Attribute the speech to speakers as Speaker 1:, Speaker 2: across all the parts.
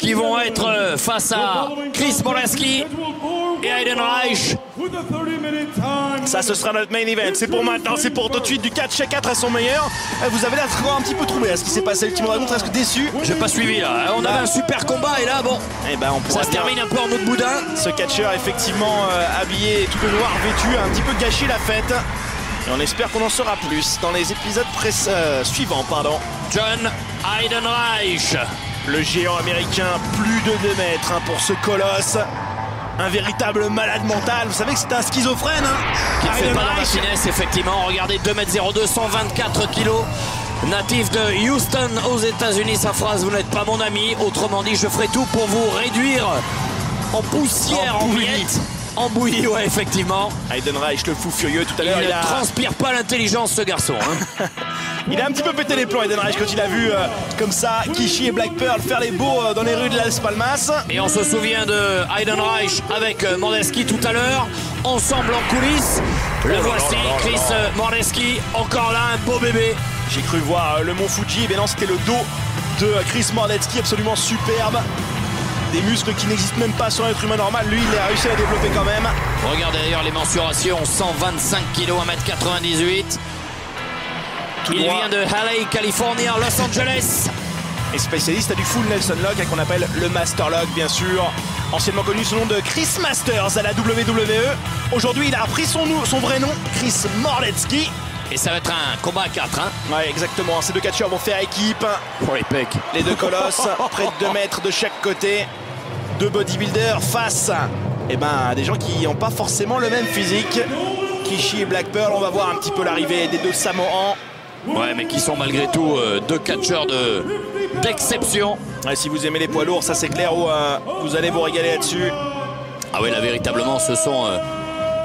Speaker 1: qui vont être face à Chris Morleski et Aiden Reich.
Speaker 2: Ça, ce sera notre main event. C'est pour maintenant, c'est pour tout de suite du 4x4 à son meilleur. Vous avez l'air un petit peu troublé à ce qui s'est passé. Le Team Dragon presque déçu.
Speaker 1: J'ai pas suivi là. On avait un super combat et là, bon, ça se termine un peu en autre boudin.
Speaker 2: Ce catcheur, effectivement, habillé tout de noir, vêtu, a un petit peu gâché la fête. Et on espère qu'on en saura plus dans les épisodes suivants.
Speaker 1: John Aiden Reich.
Speaker 2: Le géant américain, plus de 2 mètres pour ce colosse. Un véritable malade mental. Vous savez que c'est un schizophrène.
Speaker 1: Qui fait pas dans la finesse, effectivement. Regardez, 2m02, 124 kg. Natif de Houston aux États-Unis. Sa phrase: vous n'êtes pas mon ami. Autrement dit, je ferai tout pour vous réduire en poussière, en miettes. En bouillie, ouais, effectivement.
Speaker 2: Aiden Reich, le fou furieux, tout à l'heure.
Speaker 1: Il ne transpire pas l'intelligence, ce garçon.
Speaker 2: Il a un petit peu pété les plombs, Aiden Reich, quand il a vu comme ça Kishi et Black Pearl faire les beaux dans les rues de Las Palmas.
Speaker 1: Et on se souvient de Aiden Reich avec Morleski tout à l'heure, ensemble en coulisses. Le voici, Chris Morleski, encore là, un beau bébé.
Speaker 2: J'ai cru voir le mont Fuji, mais non, c'était le dos de Chris Morleski, absolument superbe. Des muscles qui n'existent même pas sur un être humain normal. Lui, il a réussi à la développer quand même.
Speaker 1: Regardez d'ailleurs les mensurations, 125 kg, 1m98. Il vient de LA, Californie, Los Angeles.
Speaker 2: Et spécialiste du full Nelson Lock, qu'on appelle le Master Lock, bien sûr. Anciennement connu sous le nom de Chris Masters à la WWE. Aujourd'hui, il a appris son vrai nom, Chris Morleski.
Speaker 1: Et ça va être un combat à 4.
Speaker 2: Ouais, exactement. Ces deux catcheurs vont faire équipe.
Speaker 1: Pour les pecs.
Speaker 2: Les deux colosses, près de 2 mètres de chaque côté. Deux bodybuilders face à des gens qui n'ont pas forcément le même physique. Kishi et Black Pearl, on va voir un petit peu l'arrivée des deux Samoans.
Speaker 1: Ouais, mais qui sont malgré tout deux catcheurs d'exception.
Speaker 2: Ouais, si vous aimez les poids lourds, ça c'est clair, vous allez vous régaler là-dessus.
Speaker 1: Ah oui, là véritablement ce sont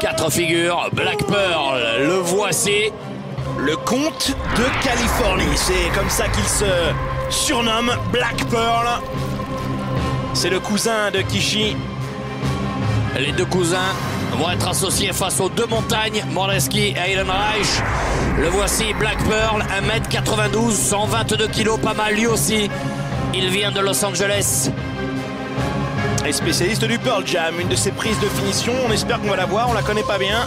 Speaker 1: 4 figures. Black Pearl, le voici.
Speaker 2: Le comte de Californie, c'est comme ça qu'il se surnomme, Black Pearl. C'est le cousin de Kishi.
Speaker 1: Les deux cousins vont être associés face aux deux montagnes, Morleski et Aiden Reich. Le voici, Black Pearl, 1m92, 122 kg, pas mal lui aussi. Il vient de Los Angeles.
Speaker 2: Et spécialiste du Pearl Jam, une de ses prises de finition. On espère qu'on va la voir, on la connaît pas bien.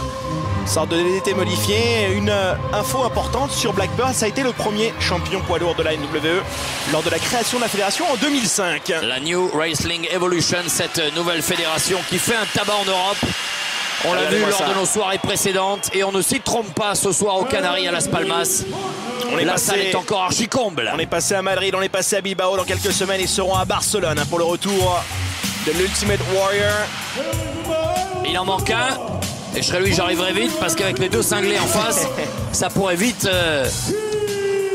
Speaker 2: Sorte de DDT modifié. Une info importante sur Black Pearl, ça a été le premier champion poids lourd de la NWE lors de la création de la fédération en 2005.
Speaker 1: La New Wrestling Evolution, cette nouvelle fédération qui fait un tabac en Europe. On l'a vu lors de nos soirées précédentes et on ne s'y trompe pas ce soir aux Canaries à Las Palmas. La salle est encore archi-comble.
Speaker 2: On est passé à Madrid, on est passé à Bilbao. Dans quelques semaines, ils seront à Barcelone pour le retour de l'Ultimate Warrior.
Speaker 1: Il en manque un. Et je serais lui, j'arriverai vite parce qu'avec les deux cinglés en face, ça pourrait vite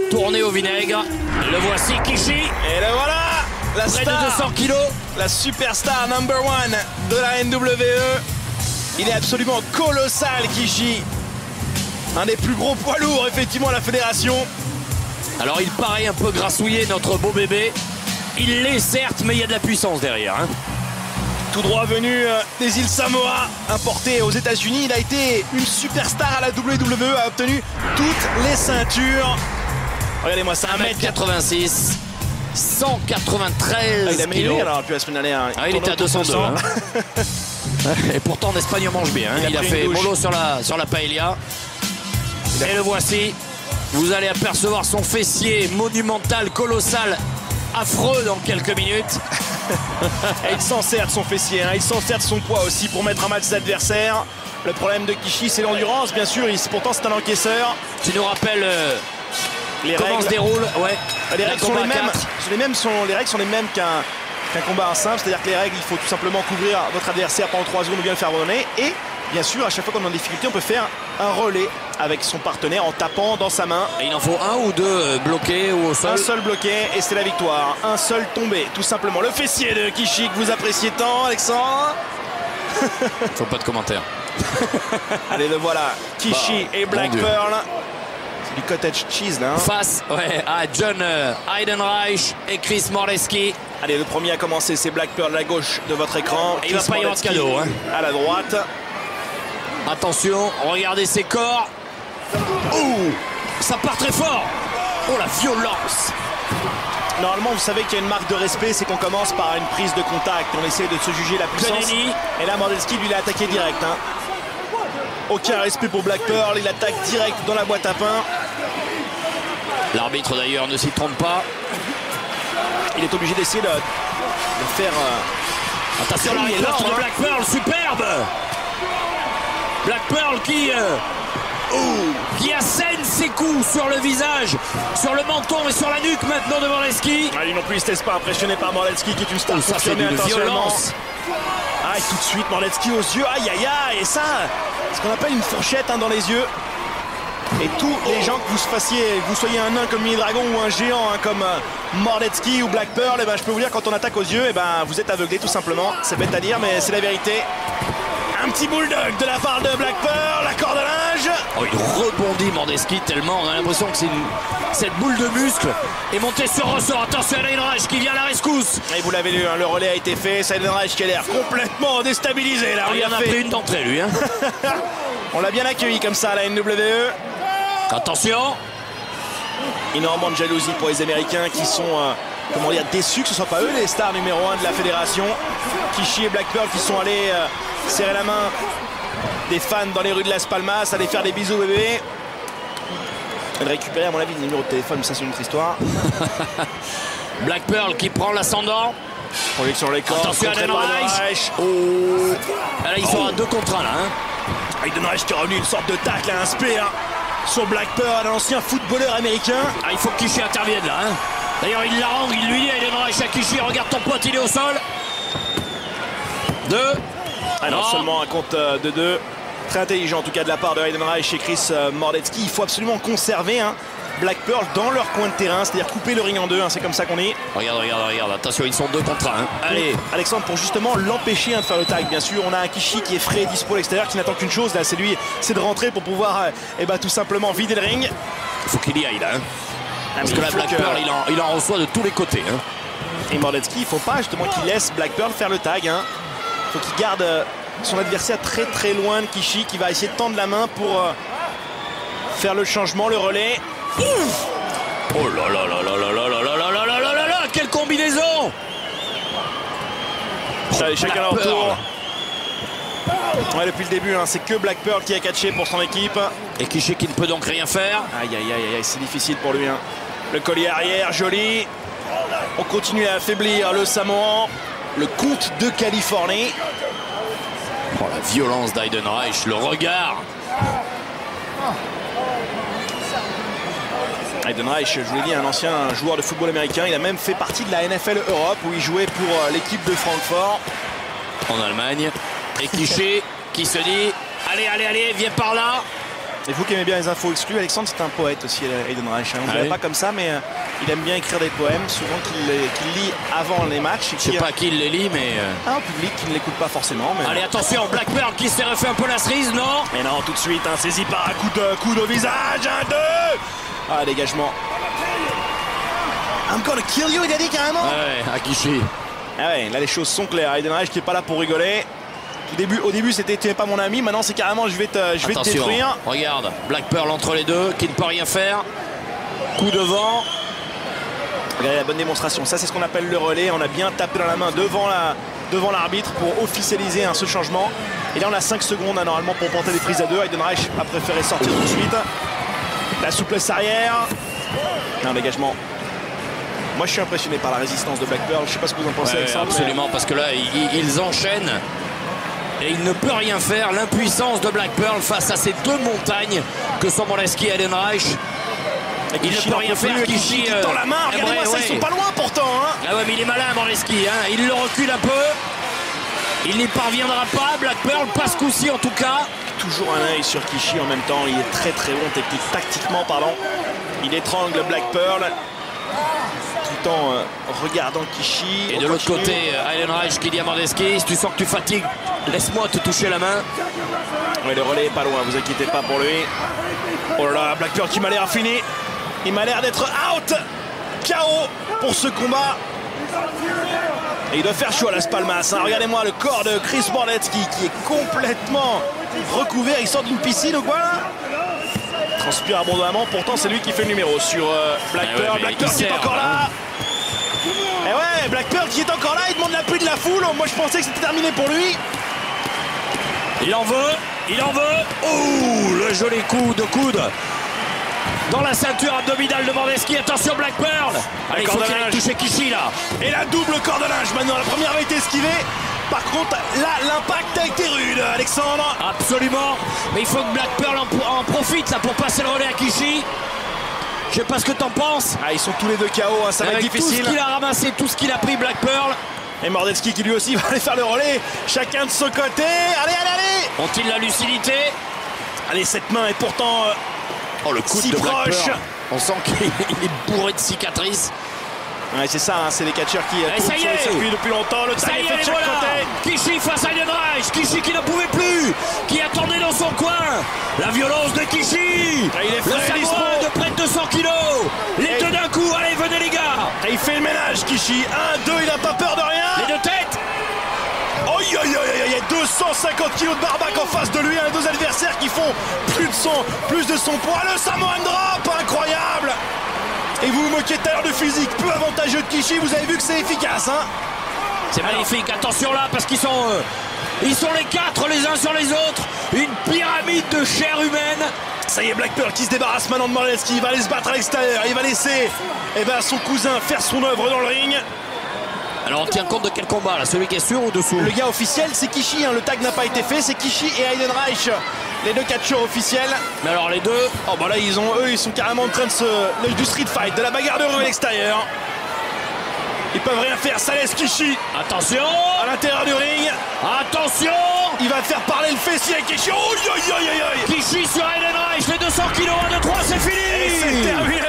Speaker 1: tourner au vinaigre. Le voici, Kishi.
Speaker 2: Et le voilà, la
Speaker 1: près
Speaker 2: star,
Speaker 1: de 200 kilos.
Speaker 2: La superstar number 1 de la NWE. Il est absolument colossal, Kishi. Un des plus gros poids lourds, effectivement, à la fédération.
Speaker 1: Alors, il paraît un peu grassouillé, notre beau bébé. Il l'est, certes, mais il y a de la puissance derrière.
Speaker 2: Tout droit venu des îles Samoa, importé aux États-Unis. Il a été une superstar à la WWE, a obtenu toutes les ceintures. Regardez-moi ça,
Speaker 1: 1m86, 193
Speaker 2: il a
Speaker 1: kilos.
Speaker 2: Alors, depuis la semaine dernière.
Speaker 1: Il était à 202. Et pourtant, en Espagne, on mange bien. Il a fait mollo sur la paella. Et le voici. Vous allez apercevoir son fessier monumental, colossal, affreux dans quelques minutes.
Speaker 2: Et il s'en sert de son fessier, il s'en sert de son poids aussi pour mettre à mal ses adversaires. Le problème de Kishi, c'est l'endurance, bien sûr. Pourtant, c'est un encaisseur.
Speaker 1: Tu nous rappelles
Speaker 2: les
Speaker 1: comment
Speaker 2: règles
Speaker 1: se déroule. Ouais.
Speaker 2: Les règles sont les mêmes. Les règles sont les mêmes qu'un combat simple. C'est-à-dire que les règles, il faut tout simplement couvrir votre adversaire pendant 3 secondes ou bien le faire abandonner. Et bien sûr, à chaque fois qu'on est en difficulté, on peut faire un relais avec son partenaire en tapant dans sa main.
Speaker 1: Et il en faut un ou deux bloqués ou au sol.
Speaker 2: Un seul bloqué et c'est la victoire. Un seul tombé, tout simplement. Le fessier de Kishi que vous appréciez tant, Alexandre.
Speaker 1: Faut pas de commentaires.
Speaker 2: Allez, le voilà. Kishi et Black Pearl. C'est du cottage cheese là.
Speaker 1: Face à John Aiden Reich et Chris Morleski.
Speaker 2: Allez, le premier à commencer, c'est Black Pearl à la gauche de votre écran.
Speaker 1: Et il va pas y avoir de cadeau.
Speaker 2: À la droite.
Speaker 1: Attention, regardez ses corps. Oh, ça part très fort. Oh, la violence.
Speaker 2: Normalement, vous savez qu'il y a une marque de respect, c'est qu'on commence par une prise de contact. On essaie de se juger la puissance.
Speaker 1: Beneni.
Speaker 2: Et là, Mordecki, lui, il a attaqué direct. Hein. Aucun respect pour Black Pearl. Il attaque direct dans la boîte à pain.
Speaker 1: L'arbitre, d'ailleurs, ne s'y trompe pas.
Speaker 2: Il est obligé d'essayer de faire...
Speaker 1: Attention, la riposte de Black Pearl, superbe. Black Pearl qui assène ses coups sur le visage, sur le menton et sur la nuque maintenant de Mordecki.
Speaker 2: Lui non plus, il ne se laisse pas impressionner par Mordecki qui est une star confirmée intentionnellement. Et tout de suite, Mordecki aux yeux. Aïe, aïe, aïe. Et ça, ce qu'on appelle une fourchette dans les yeux. Et tous les gens, que vous soyez un nain comme Mini Dragon ou un géant comme Mordecki ou Black Pearl, je peux vous dire, quand on attaque aux yeux, vous êtes aveuglé tout simplement. C'est bête à dire, mais c'est la vérité. Un petit bulldog de la part de Black Pearl, la corde à linge.
Speaker 1: Oh, il rebondit Mordecki tellement, on a l'impression que cette boule de muscle est montée sur ressort. Attention à Heidenreich qui vient à la rescousse.
Speaker 2: Et vous l'avez lu, hein, le relais a été fait. C'est Heidenreich qui a l'air complètement déstabilisé. Là,
Speaker 1: il en a pris une d'entrée, lui. Hein.
Speaker 2: On l'a bien accueilli comme ça, la NWE.
Speaker 1: Attention.
Speaker 2: Énormément de jalousie pour les Américains qui sont comment dire, déçus que ce ne soit pas eux les stars numéro 1 de la fédération. Kishi et Black Pearl qui sont allés serrer la main des fans dans les rues de Las Palmas, aller faire des bisous bébé. Et de récupérer à mon avis le numéro de téléphone, mais ça c'est une autre histoire.
Speaker 1: Black Pearl qui prend l'ascendant.
Speaker 2: Projection sur les corps.
Speaker 1: Attention à Heidenreich.
Speaker 2: Oh.
Speaker 1: Là ils sont à 2 contre 1 là. Hein.
Speaker 2: Heidenreich qui est revenu, une sorte de tacle à un spear sur Black Pearl, un ancien footballeur américain.
Speaker 1: Il faut que Kishi intervienne là. Hein. D'ailleurs il l'arrange, il lui dit à Heidenreich, à Kishi, regarde ton pote, il est au sol. 2.
Speaker 2: Non seulement un compte de 2. Très intelligent en tout cas de la part de Heidenreich et Chris Mordecki. Il faut absolument conserver Black Pearl dans leur coin de terrain, c'est-à-dire couper le ring en 2, c'est comme ça qu'on est.
Speaker 1: Regarde, attention, ils sont 2 contre 1. Hein. Allez,
Speaker 2: Alexandre, pour justement l'empêcher de faire le tag, bien sûr, on a un Kishi qui est frais et dispo à l'extérieur, qui n'attend qu'une chose, là, c'est de rentrer pour pouvoir tout simplement vider le ring.
Speaker 1: Il faut qu'il y aille là. Hein. Parce que là, Black Pearl, il en reçoit de tous les côtés. Hein.
Speaker 2: Et Mordecki, il ne faut pas justement qu'il laisse Black Pearl faire le tag. Hein. Il faut qu'il garde son adversaire très très loin de Kishi, qui va essayer de tendre la main pour faire le changement, le relais.
Speaker 1: Ouf. Oh là là là là là là là là là là là là là, quelle combinaison.
Speaker 2: Chacun leur tour. Ouais, depuis le début, c'est que Black Pearl qui a catché pour son équipe.
Speaker 1: Et Kishi qui ne peut donc rien faire.
Speaker 2: Aïe aïe aïe aïe, c'est difficile pour lui. Le collier arrière, joli. On continue à affaiblir le Samoan. Le comte de Californie.
Speaker 1: Oh, la violence d'Heidenreich, le regard.
Speaker 2: Heidenreich, je vous l'ai dit, un ancien joueur de football américain. Il a même fait partie de la NFL Europe où il jouait pour l'équipe de Francfort.
Speaker 1: En Allemagne. Et Kishi qui se dit, allez, viens par là.
Speaker 2: Et vous qui aimez bien les infos exclues, Alexandre, c'est un poète aussi, Heidenreich. On ne dirait pas comme ça, mais il aime bien écrire des poèmes, souvent qu'il lit avant les matchs.
Speaker 1: Je ne sais pas qui les lit, mais...
Speaker 2: Un public qui ne l'écoute pas forcément. Mais...
Speaker 1: Allez, attention, Black Pearl qui s'est refait un peu la cerise, non?
Speaker 2: Mais non, tout de suite, saisi par un coup de visage, 1, 2. Ah, dégagement. I'm gonna kill you, il a dit carrément.
Speaker 1: Ouais, à Kishi.
Speaker 2: Ah ouais, là les choses sont claires. Heidenreich qui n'est pas là pour rigoler. Au début c'était tu n'es pas mon ami, maintenant c'est carrément je vais te détruire.
Speaker 1: Regarde, Black Pearl entre les deux, qui ne peut rien faire. Coup de vent.
Speaker 2: Regardez la bonne démonstration, ça c'est ce qu'on appelle le relais. On a bien tapé dans la main devant l'arbitre pour officialiser ce changement. Et là on a 5 secondes normalement pour porter des prises à 2. Heidenreich a préféré sortir tout de suite. La souplesse arrière. Un dégagement. Moi je suis impressionné par la résistance de Black Pearl. Je sais pas ce que vous en pensez, Alexandre.
Speaker 1: Absolument, parce que là ils enchaînent. Et il ne peut rien faire. L'impuissance de Black Pearl face à ces 2 montagnes que sont Mordecki et Heidenreich. Il ne peut rien faire.
Speaker 2: Kishi tend la main. Regardez-moi ça, ils sont pas loin pourtant.
Speaker 1: Ah ouais, mais il est malin, Mordecki. Il le recule un peu. Il n'y parviendra pas. Black Pearl passe coup-ci en tout cas.
Speaker 2: Toujours un œil sur Kishi en même temps. Il est très très bon tactiquement parlant. Il étrangle Black Pearl tout en regardant Kishi.
Speaker 1: Et de l'autre côté, Heidenreich qui dit à Mordecki, si tu sens que tu fatigues, laisse-moi te toucher la main.
Speaker 2: Ouais, le relais est pas loin, vous inquiétez pas pour lui. Oh là là, Black Pearl qui m'a l'air fini. Il m'a l'air d'être out. KO pour ce combat. Et il doit faire chaud à Las Palmas. Regardez-moi le corps de Chris Mordecki qui est complètement recouvert. Il sort d'une piscine ou quoi là? Transpire abondamment. Pourtant c'est lui qui fait le numéro sur Black Pearl. Black Pearl qui est encore là. Et ouais, Black Pearl qui est encore là, il demande l'appui de la foule. Moi je pensais que c'était terminé pour lui.
Speaker 1: Il en veut, il en veut. Oh, le joli coup de coude dans la ceinture abdominale de Mordeski. Attention Black Pearl. Allez, il faut qu'il aille toucher Kishi là.
Speaker 2: Et la double corde à linge maintenant. La première a été esquivée. Par contre, là, l'impact a été rude, Alexandre.
Speaker 1: Absolument. Mais il faut que Black Pearl en profite là pour passer le relais à Kishi. Je sais pas ce que t'en penses.
Speaker 2: Ah, ils sont tous les deux KO, hein, ça va être difficile.
Speaker 1: Tout ce qu'il a ramassé, tout ce qu'il a pris Black Pearl.
Speaker 2: Et Mordeski qui lui aussi va aller faire le relais. Chacun de son côté. Allez, allez, allez.
Speaker 1: Ont-ils la lucidité?
Speaker 2: Allez, cette main est pourtant
Speaker 1: le coup
Speaker 2: si
Speaker 1: de Black
Speaker 2: proche.
Speaker 1: Pearl. On sent qu'il est bourré de cicatrices.
Speaker 2: Ouais, c'est ça, hein, c'est les catcheurs qui
Speaker 1: tournent sur le
Speaker 2: circuit depuis longtemps. Le tag est fait de chaque côté.
Speaker 1: Kishi face à Heidenreich. Kishi qui ne pouvait plus, qui attendait dans son coin. La violence de Kishi.
Speaker 2: Il est
Speaker 1: le Samoa de près de 200 kilos. Les deux d'un coup. Allez, venez les gars.
Speaker 2: Et il fait le ménage, Kishi. 1, 2, il n'a pas peur de rien.
Speaker 1: Les deux têtes.
Speaker 2: Oh, il y a 250 kilos de barbac en face de lui. Deux adversaires qui font plus de son poids. Le Samoan Drop, incroyable. Et vous vous moquez tout à l'heure de physique peu avantageux de Kishi, vous avez vu que c'est efficace, hein.
Speaker 1: C'est magnifique, attention là, parce qu'ils sont les quatre les uns sur les autres. Une pyramide de chair humaine.
Speaker 2: Ça y est, Black Pearl qui se débarrasse maintenant de Mordeski. Il va aller se battre à l'extérieur, il va laisser son cousin faire son œuvre dans le ring.
Speaker 1: Alors on tient compte de quel combat là? Celui qui est sur ou dessous?
Speaker 2: Le gars officiel c'est Kishi, hein. Le tag n'a pas été fait, c'est Kishi et Heidenreich. Les deux catcheurs officiels.
Speaker 1: Mais alors les deux?
Speaker 2: Oh bah là ils sont carrément en train de du street fight, de la bagarre de rue à l'extérieur. Ils peuvent rien faire, ça laisse Kishi.
Speaker 1: Attention!
Speaker 2: À l'intérieur du ring.
Speaker 1: Attention!
Speaker 2: Il va faire parler le fessier avec Kishi. Oh,
Speaker 1: Kishi sur Heidenreich, les 200 kilos, 1, 2, 3, c'est fini!
Speaker 2: Et c'est terminé.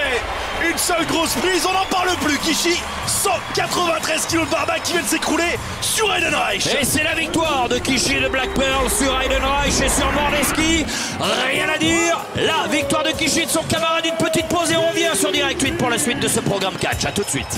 Speaker 2: Une seule grosse prise, on n'en parle plus. Kishi, 193 kilos de barbac qui vient de s'écrouler sur Heidenreich.
Speaker 1: Et c'est la victoire de Kishi et de Black Pearl sur Heidenreich et sur Mordeski. Rien à dire. La victoire de Kishi de son camarade. Une petite pause et on revient sur Direct 8 pour la suite de ce programme catch. A tout de suite.